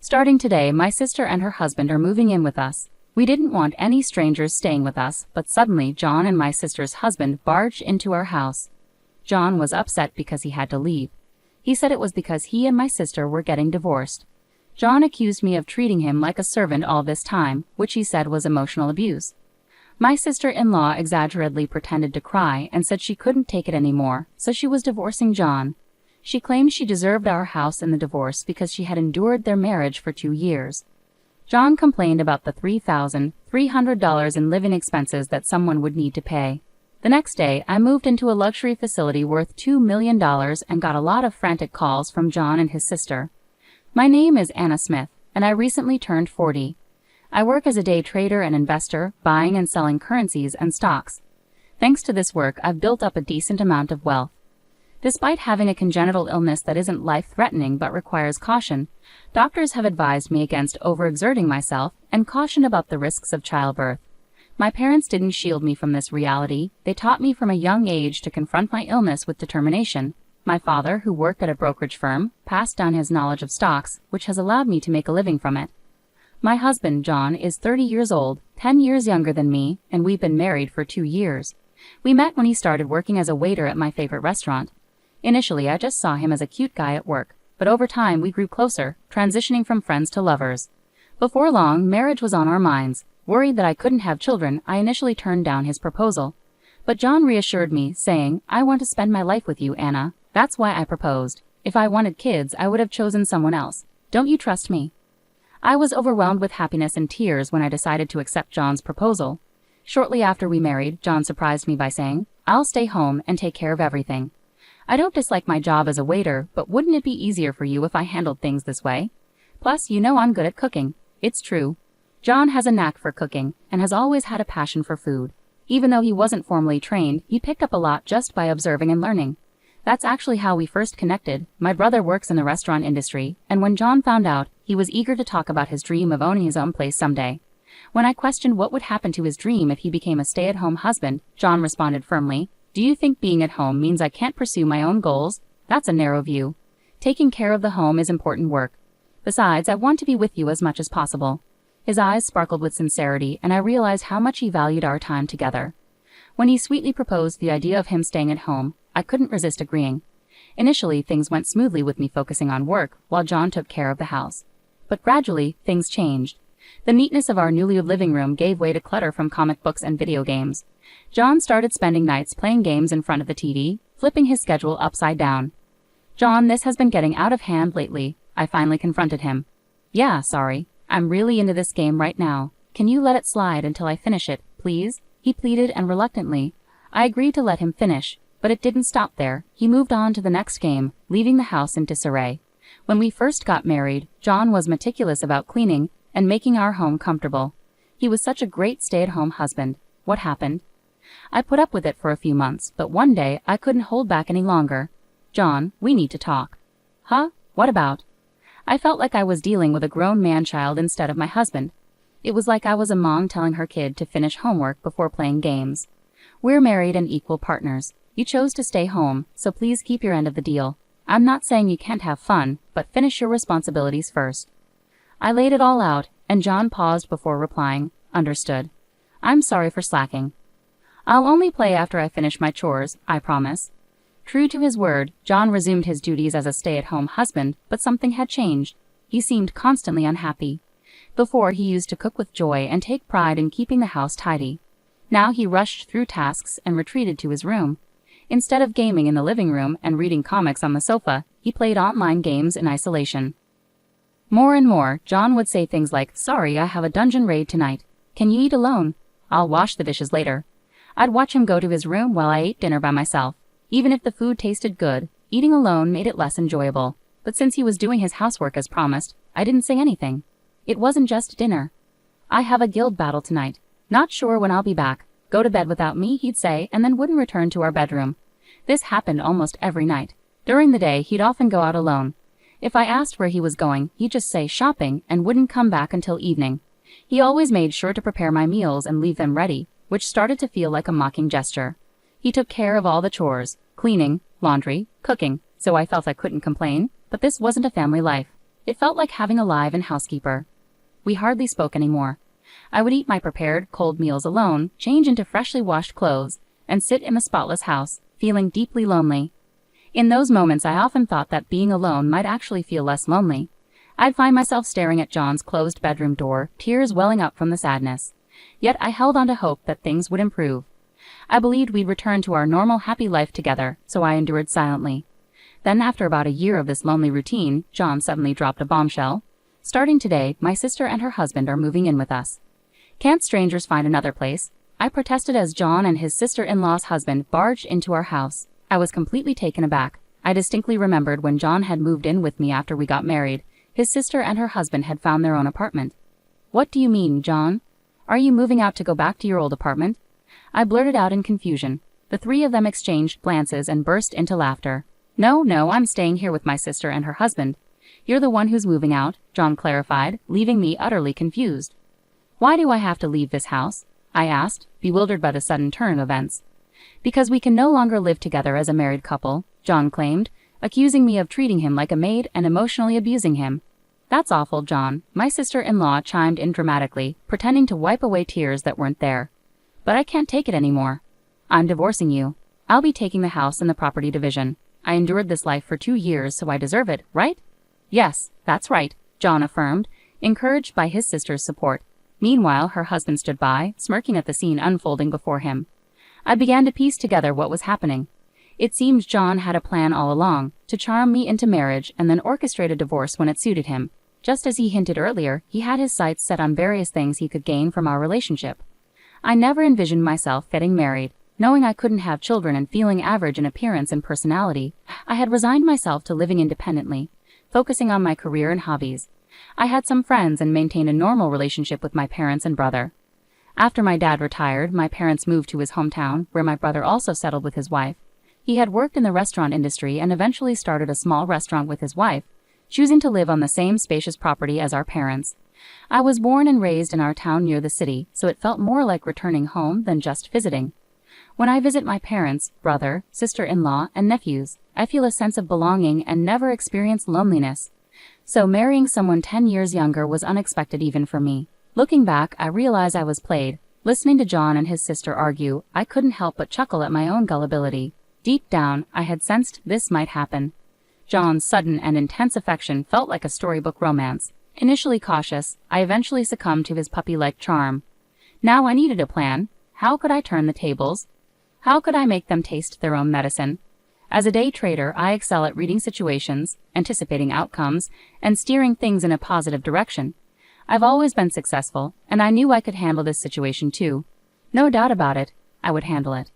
Starting today, my sister and her husband are moving in with us. We didn't want any strangers staying with us, but suddenly John and my sister's husband barged into our house. John was upset because he had to leave. He said it was because he and my sister were getting divorced. John accused me of treating him like a servant all this time, which he said was emotional abuse. My sister-in-law exaggeratedly pretended to cry and said she couldn't take it anymore, so she was divorcing John. She claimed she deserved our house in the divorce because she had endured their marriage for 2 years. John complained about the $3,300 in living expenses that someone would need to pay. The next day, I moved into a luxury facility worth $2 million and got a lot of frantic calls from John and his sister. My name is Anna Smith, and I recently turned 40. I work as a day trader and investor, buying and selling currencies and stocks. Thanks to this work, I've built up a decent amount of wealth. Despite having a congenital illness that isn't life-threatening but requires caution, doctors have advised me against overexerting myself and caution about the risks of childbirth. My parents didn't shield me from this reality. They taught me from a young age to confront my illness with determination. My father, who worked at a brokerage firm, passed down his knowledge of stocks, which has allowed me to make a living from it. My husband, John, is 30 years old, 10 years younger than me, and we've been married for 2 years. We met when he started working as a waiter at my favorite restaurant. Initially, I just saw him as a cute guy at work, but over time we grew closer, transitioning from friends to lovers. Before long, marriage was on our minds. Worried that I couldn't have children, I initially turned down his proposal. But John reassured me, saying, "I want to spend my life with you, Anna. That's why I proposed. If I wanted kids, I would have chosen someone else. Don't you trust me?" I was overwhelmed with happiness and tears when I decided to accept John's proposal. Shortly after we married, John surprised me by saying, "I'll stay home and take care of everything. I don't dislike my job as a waiter, but wouldn't it be easier for you if I handled things this way? Plus, you know I'm good at cooking." It's true. John has a knack for cooking and has always had a passion for food. Even though he wasn't formally trained, he picked up a lot just by observing and learning. That's actually how we first connected. My brother works in the restaurant industry, and when John found out, he was eager to talk about his dream of owning his own place someday. When I questioned what would happen to his dream if he became a stay-at-home husband, John responded firmly, "Do you think being at home means I can't pursue my own goals? That's a narrow view. Taking care of the home is important work. Besides, I want to be with you as much as possible." His eyes sparkled with sincerity, and I realized how much he valued our time together. When he sweetly proposed the idea of him staying at home, I couldn't resist agreeing. Initially, things went smoothly with me focusing on work, while John took care of the house. But gradually, things changed. The neatness of our newly living room gave way to clutter from comic books and video games. John started spending nights playing games in front of the TV, flipping his schedule upside down. "John, this has been getting out of hand lately," I finally confronted him. "Yeah, sorry. I'm really into this game right now. Can you let it slide until I finish it, please?" he pleaded, and reluctantly, I agreed to let him finish. But it didn't stop there. He moved on to the next game, leaving the house in disarray. When we first got married, John was meticulous about cleaning and making our home comfortable. He was such a great stay-at-home husband. What happened? I put up with it for a few months, but one day I couldn't hold back any longer. "John, we need to talk." "Huh? What about?" I felt like I was dealing with a grown man-child instead of my husband. It was like I was a mom telling her kid to finish homework before playing games. "We're married and equal partners. You chose to stay home, so please keep your end of the deal. I'm not saying you can't have fun, but finish your responsibilities first." I laid it all out, and John paused before replying, "Understood. I'm sorry for slacking. I'll only play after I finish my chores, I promise." True to his word, John resumed his duties as a stay-at-home husband, but something had changed. He seemed constantly unhappy. Before, he used to cook with joy and take pride in keeping the house tidy. Now he rushed through tasks and retreated to his room. Instead of gaming in the living room and reading comics on the sofa, he played online games in isolation. More and more, John would say things like, "Sorry, I have a dungeon raid tonight. Can you eat alone? I'll wash the dishes later." I'd watch him go to his room while I ate dinner by myself. Even if the food tasted good, eating alone made it less enjoyable. But since he was doing his housework as promised, I didn't say anything. It wasn't just dinner. "I have a guild battle tonight. Not sure when I'll be back. Go to bed without me," he'd say, and then wouldn't return to our bedroom. This happened almost every night. During the day, he'd often go out alone. If I asked where he was going, he'd just say shopping and wouldn't come back until evening. He always made sure to prepare my meals and leave them ready, which started to feel like a mocking gesture. He took care of all the chores, cleaning, laundry, cooking, so I felt I couldn't complain, but this wasn't a family life. It felt like having a live-in housekeeper. We hardly spoke anymore. I would eat my prepared, cold meals alone, change into freshly washed clothes, and sit in the spotless house, feeling deeply lonely. In those moments I often thought that being alone might actually feel less lonely. I'd find myself staring at John's closed bedroom door, tears welling up from the sadness. Yet I held on to hope that things would improve. I believed we'd return to our normal happy life together, so I endured silently. Then after about a year of this lonely routine, John suddenly dropped a bombshell. Starting today, my sister and her husband are moving in with us. Can't strangers find another place? I protested as John and his sister-in-law's husband barged into our house. I was completely taken aback. I distinctly remembered when John had moved in with me after we got married. His sister and her husband had found their own apartment. "What do you mean, John? Are you moving out to go back to your old apartment?" I blurted out in confusion. The three of them exchanged glances and burst into laughter. No, I'm staying here with my sister and her husband." "You're the one who's moving out," John clarified, leaving me utterly confused. "Why do I have to leave this house?" I asked, bewildered by the sudden turn of events. "Because we can no longer live together as a married couple," John claimed, accusing me of treating him like a maid and emotionally abusing him. "That's awful, John," my sister-in-law chimed in dramatically, pretending to wipe away tears that weren't there. "But I can't take it anymore. I'm divorcing you. I'll be taking the house in the property division. I endured this life for 2 years, so I deserve it, right?" "Yes, that's right," John affirmed, encouraged by his sister's support. Meanwhile, her husband stood by, smirking at the scene unfolding before him. I began to piece together what was happening. It seemed John had a plan all along, to charm me into marriage and then orchestrate a divorce when it suited him. Just as he hinted earlier, he had his sights set on various things he could gain from our relationship. I never envisioned myself getting married. Knowing I couldn't have children and feeling average in appearance and personality, I had resigned myself to living independently, focusing on my career and hobbies. I had some friends and maintained a normal relationship with my parents and brother. After my dad retired, my parents moved to his hometown, where my brother also settled with his wife. He had worked in the restaurant industry and eventually started a small restaurant with his wife, choosing to live on the same spacious property as our parents. I was born and raised in our town near the city, so it felt more like returning home than just visiting. When I visit my parents, brother, sister-in-law, and nephews, I feel a sense of belonging and never experience loneliness. So marrying someone 10 years younger was unexpected even for me. Looking back, I realize I was played. Listening to John and his sister argue, I couldn't help but chuckle at my own gullibility. Deep down, I had sensed this might happen. John's sudden and intense affection felt like a storybook romance. Initially cautious, I eventually succumbed to his puppy-like charm. Now I needed a plan. How could I turn the tables? How could I make them taste their own medicine? As a day trader, I excel at reading situations, anticipating outcomes, and steering things in a positive direction. I've always been successful, and I knew I could handle this situation too. No doubt about it, I would handle it.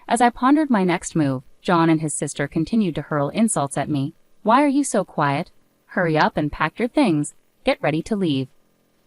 As I pondered my next move, John and his sister continued to hurl insults at me. "Why are you so quiet? Hurry up and pack your things. Get ready to leave."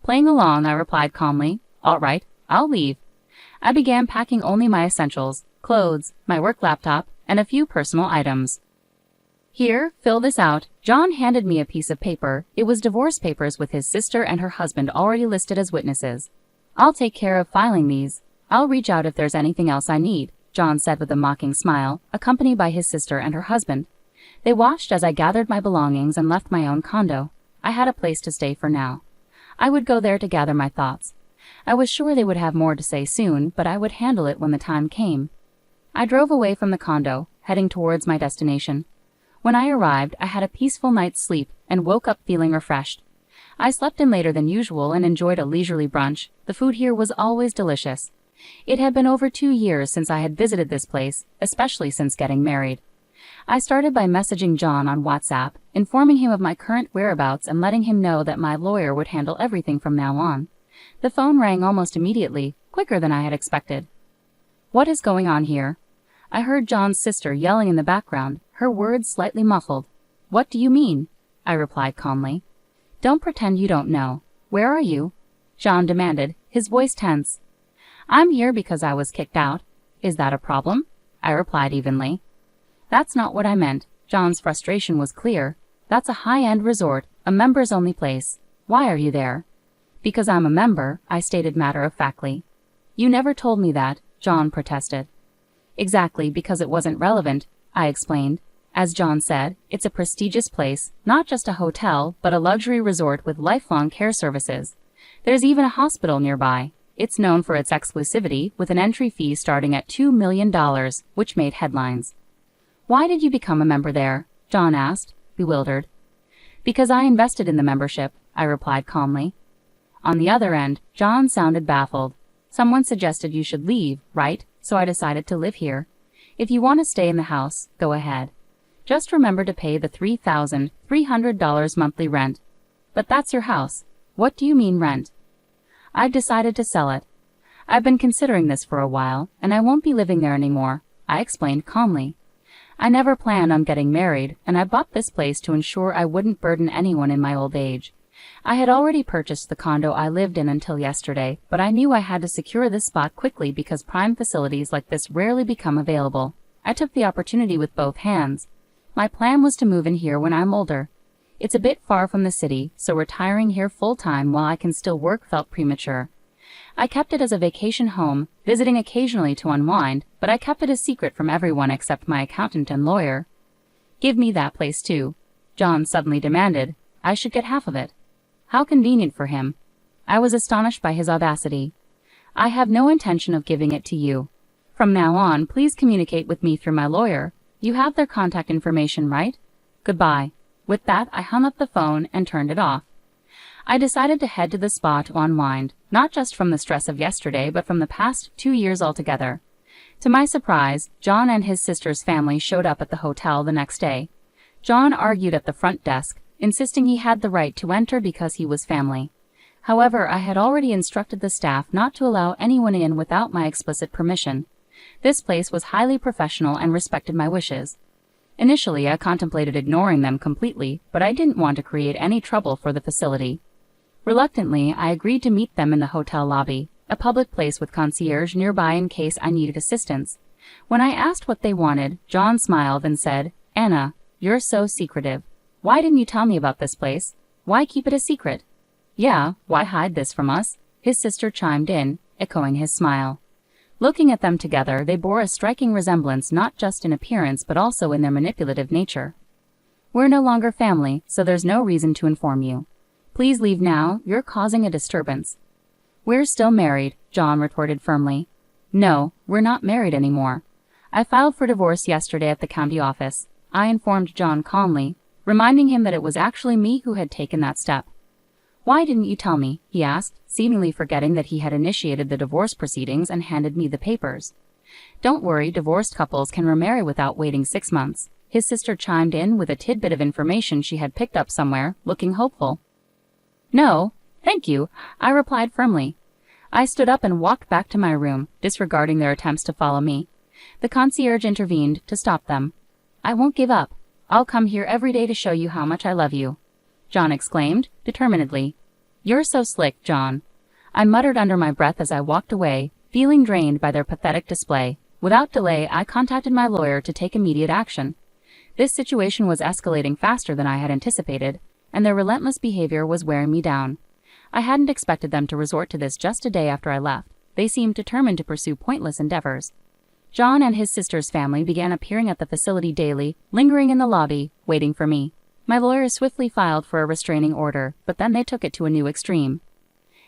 Playing along, I replied calmly, "All right, I'll leave." I began packing only my essentials, clothes, my work laptop, and a few personal items. "Here, fill this out." John handed me a piece of paper. It was divorce papers with his sister and her husband already listed as witnesses. "I'll take care of filing these. I'll reach out if there's anything else I need," John said with a mocking smile, accompanied by his sister and her husband. They watched as I gathered my belongings and left my own condo. I had a place to stay for now. I would go there to gather my thoughts. I was sure they would have more to say soon, but I would handle it when the time came. I drove away from the condo, heading towards my destination. When I arrived, I had a peaceful night's sleep and woke up feeling refreshed. I slept in later than usual and enjoyed a leisurely brunch. The food here was always delicious. It had been over 2 years since I had visited this place, especially since getting married. I started by messaging John on WhatsApp, informing him of my current whereabouts and letting him know that my lawyer would handle everything from now on. The phone rang almost immediately, quicker than I had expected. "What is going on here?" I heard John's sister yelling in the background, her words slightly muffled. "What do you mean?" I replied calmly. "Don't pretend you don't know. Where are you?" John demanded, his voice tense. "I'm here because I was kicked out. Is that a problem?" I replied evenly. "That's not what I meant." John's frustration was clear. "That's a high-end resort, a members-only place. Why are you there?" "Because I'm a member," I stated matter-of-factly. "You never told me that," John protested. "Exactly, because it wasn't relevant," I explained. As John said, it's a prestigious place, not just a hotel, but a luxury resort with lifelong care services. There's even a hospital nearby. It's known for its exclusivity, with an entry fee starting at $2 million, which made headlines. Why did you become a member there? John asked, bewildered. Because I invested in the membership, I replied calmly. On the other end, John sounded baffled. Someone suggested you should leave, right? So I decided to live here. If you want to stay in the house, go ahead. Just remember to pay the $3,300 monthly rent. But that's your house. What do you mean rent? I've decided to sell it. I've been considering this for a while, and I won't be living there anymore, I explained calmly. I never planned on getting married, and I bought this place to ensure I wouldn't burden anyone in my old age. I had already purchased the condo I lived in until yesterday, but I knew I had to secure this spot quickly because prime facilities like this rarely become available. I took the opportunity with both hands. My plan was to move in here when I'm older. It's a bit far from the city, so retiring here full-time while I can still work felt premature. I kept it as a vacation home, visiting occasionally to unwind, but I kept it a secret from everyone except my accountant and lawyer. Give me that place too, John suddenly demanded. I should get half of it. How convenient for him. I was astonished by his audacity. I have no intention of giving it to you. From now on, please communicate with me through my lawyer. You have their contact information, right? Goodbye. With that, I hung up the phone and turned it off. I decided to head to the spa to unwind, not just from the stress of yesterday, but from the past 2 years altogether. To my surprise, John and his sister's family showed up at the hotel the next day. John argued at the front desk, insisting he had the right to enter because he was family. However, I had already instructed the staff not to allow anyone in without my explicit permission. This place was highly professional and respected my wishes. Initially, I contemplated ignoring them completely, but I didn't want to create any trouble for the facility. Reluctantly, I agreed to meet them in the hotel lobby, a public place with concierge nearby in case I needed assistance. When I asked what they wanted, John smiled and said, "Anna, you're so secretive. Why didn't you tell me about this place? Why keep it a secret?" "Yeah, why hide this from us?" his sister chimed in, echoing his smile. Looking at them together, they bore a striking resemblance not just in appearance but also in their manipulative nature. "We're no longer family, so there's no reason to inform you. Please leave now, you're causing a disturbance." "We're still married," John retorted firmly. "No, we're not married anymore. I filed for divorce yesterday at the county office," I informed John calmly, reminding him that it was actually me who had taken that step. "Why didn't you tell me?" he asked, seemingly forgetting that he had initiated the divorce proceedings and handed me the papers. "Don't worry, divorced couples can remarry without waiting 6 months," his sister chimed in with a tidbit of information she had picked up somewhere, looking hopeful. "No, thank you," I replied firmly. I stood up and walked back to my room, disregarding their attempts to follow me. The concierge intervened to stop them. "I won't give up. I'll come here every day to show you how much I love you," John exclaimed, determinedly. "You're so slick, John," I muttered under my breath as I walked away, feeling drained by their pathetic display. Without delay, I contacted my lawyer to take immediate action. This situation was escalating faster than I had anticipated, and their relentless behavior was wearing me down. I hadn't expected them to resort to this just a day after I left. They seemed determined to pursue pointless endeavors. John and his sister's family began appearing at the facility daily, lingering in the lobby, waiting for me. My lawyer swiftly filed for a restraining order, but then they took it to a new extreme.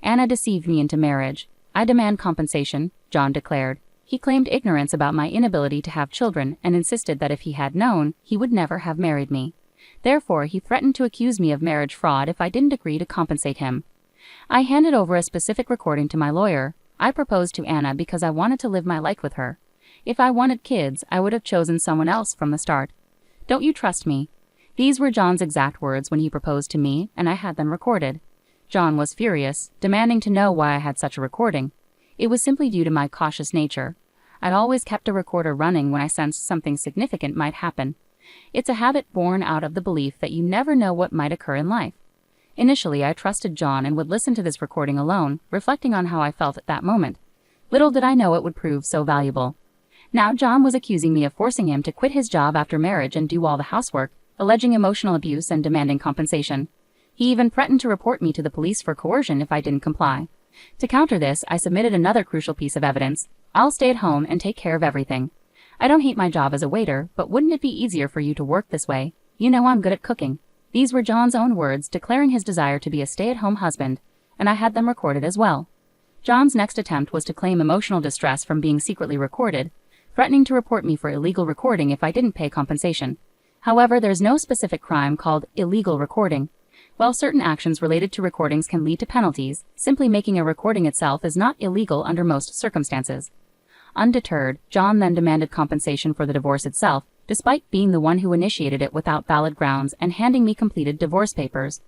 "Anna deceived me into marriage. I demand compensation," John declared. He claimed ignorance about my inability to have children and insisted that if he had known, he would never have married me. Therefore, he threatened to accuse me of marriage fraud if I didn't agree to compensate him. I handed over a specific recording to my lawyer. I proposed to Anna because I wanted to live my life with her. If I wanted kids, I would have chosen someone else from the start. "Don't you trust me?" These were John's exact words when he proposed to me, and I had them recorded. John was furious, demanding to know why I had such a recording. It was simply due to my cautious nature. I'd always kept a recorder running when I sensed something significant might happen. It's a habit born out of the belief that you never know what might occur in life. Initially, I trusted John and would listen to this recording alone, reflecting on how I felt at that moment. Little did I know it would prove so valuable. Now John was accusing me of forcing him to quit his job after marriage and do all the housework, alleging emotional abuse and demanding compensation. He even threatened to report me to the police for coercion if I didn't comply. To counter this, I submitted another crucial piece of evidence. "I'll stay at home and take care of everything." I don't hate my job as a waiter, but wouldn't it be easier for you to work this way? You know I'm good at cooking." These were John's own words, declaring his desire to be a stay-at-home husband, and I had them recorded as well. John's next attempt was to claim emotional distress from being secretly recorded, threatening to report me for illegal recording if I didn't pay compensation. However, there's no specific crime called illegal recording. While certain actions related to recordings can lead to penalties, simply making a recording itself is not illegal under most circumstances. Undeterred, John then demanded compensation for the divorce itself, despite being the one who initiated it without valid grounds and handing me completed divorce papers.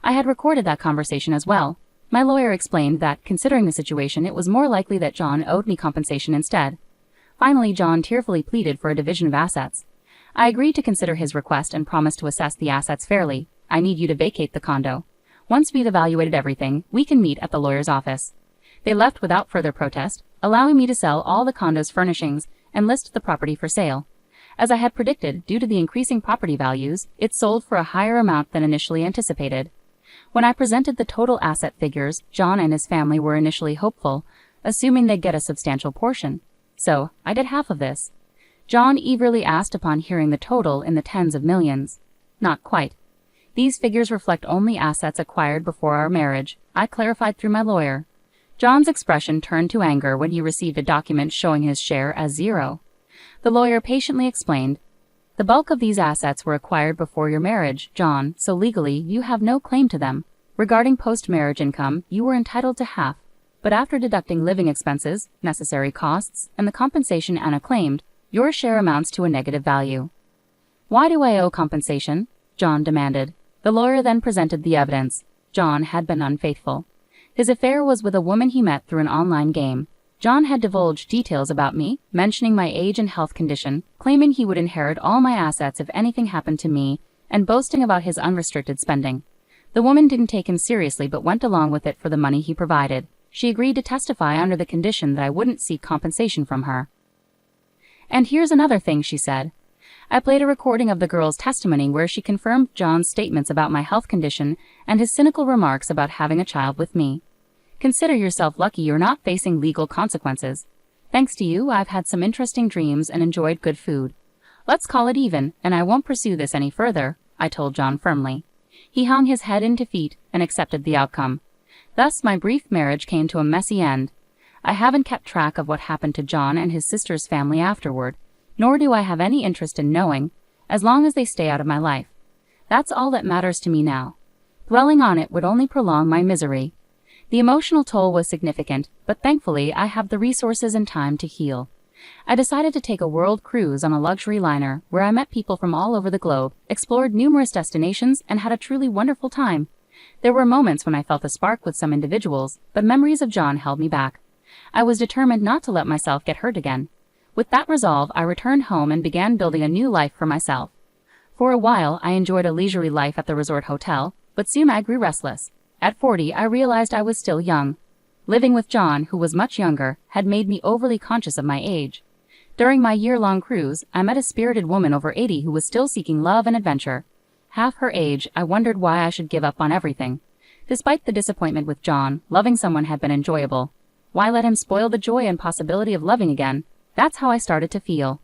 I had recorded that conversation as well. My lawyer explained that, considering the situation, it was more likely that John owed me compensation instead. Finally, John tearfully pleaded for a division of assets. I agreed to consider his request and promised to assess the assets fairly. "I need you to vacate the condo. Once we've evaluated everything, we can meet at the lawyer's office." They left without further protest, allowing me to sell all the condo's furnishings and list the property for sale. As I had predicted, due to the increasing property values, it sold for a higher amount than initially anticipated. When I presented the total asset figures, John and his family were initially hopeful, assuming they'd get a substantial portion. So, I did half of this. John eagerly asked upon hearing the total in the tens of millions. Not quite. These figures reflect only assets acquired before our marriage, I clarified through my lawyer. John's expression turned to anger when he received a document showing his share as zero. The lawyer patiently explained, "The bulk of these assets were acquired before your marriage, John, so legally you have no claim to them. Regarding post-marriage income, you were entitled to half. But after deducting living expenses, necessary costs, and the compensation Anna claimed, your share amounts to a negative value." "Why do I owe compensation?" John demanded. The lawyer then presented the evidence. John had been unfaithful. His affair was with a woman he met through an online game. John had divulged details about me, mentioning my age and health condition, claiming he would inherit all my assets if anything happened to me, and boasting about his unrestricted spending. The woman didn't take him seriously but went along with it for the money he provided. She agreed to testify under the condition that I wouldn't seek compensation from her. "And here's another thing," she said. I played a recording of the girl's testimony where she confirmed John's statements about my health condition and his cynical remarks about having a child with me. "Consider yourself lucky you're not facing legal consequences. Thanks to you, I've had some interesting dreams and enjoyed good food. Let's call it even, and I won't pursue this any further," I told John firmly. He hung his head in defeat and accepted the outcome. Thus, my brief marriage came to a messy end. I haven't kept track of what happened to John and his sister's family afterward, nor do I have any interest in knowing, as long as they stay out of my life. That's all that matters to me now. Dwelling on it would only prolong my misery. The emotional toll was significant, but thankfully I have the resources and time to heal. I decided to take a world cruise on a luxury liner where I met people from all over the globe, explored numerous destinations, and had a truly wonderful time. There were moments when I felt a spark with some individuals, but memories of John held me back. I was determined not to let myself get hurt again. With that resolve, I returned home and began building a new life for myself. For a while, I enjoyed a leisurely life at the resort hotel, but soon I grew restless. At 40, I realized I was still young. Living with John, who was much younger, had made me overly conscious of my age. During my year-long cruise, I met a spirited woman over 80 who was still seeking love and adventure. Half her age, I wondered why I should give up on everything. Despite the disappointment with John, loving someone had been enjoyable. Why let him spoil the joy and possibility of loving again? That's how I started to feel.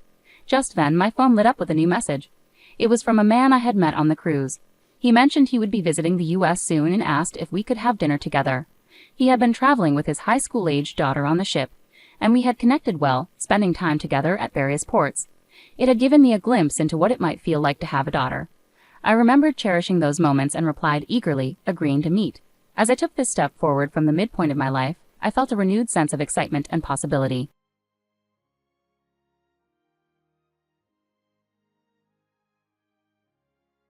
Just then, my phone lit up with a new message. It was from a man I had met on the cruise. He mentioned he would be visiting the U.S. soon and asked if we could have dinner together. He had been traveling with his high school-aged daughter on the ship, and we had connected well, spending time together at various ports. It had given me a glimpse into what it might feel like to have a daughter. I remembered cherishing those moments and replied eagerly, agreeing to meet. As I took this step forward from the midpoint of my life, I felt a renewed sense of excitement and possibility.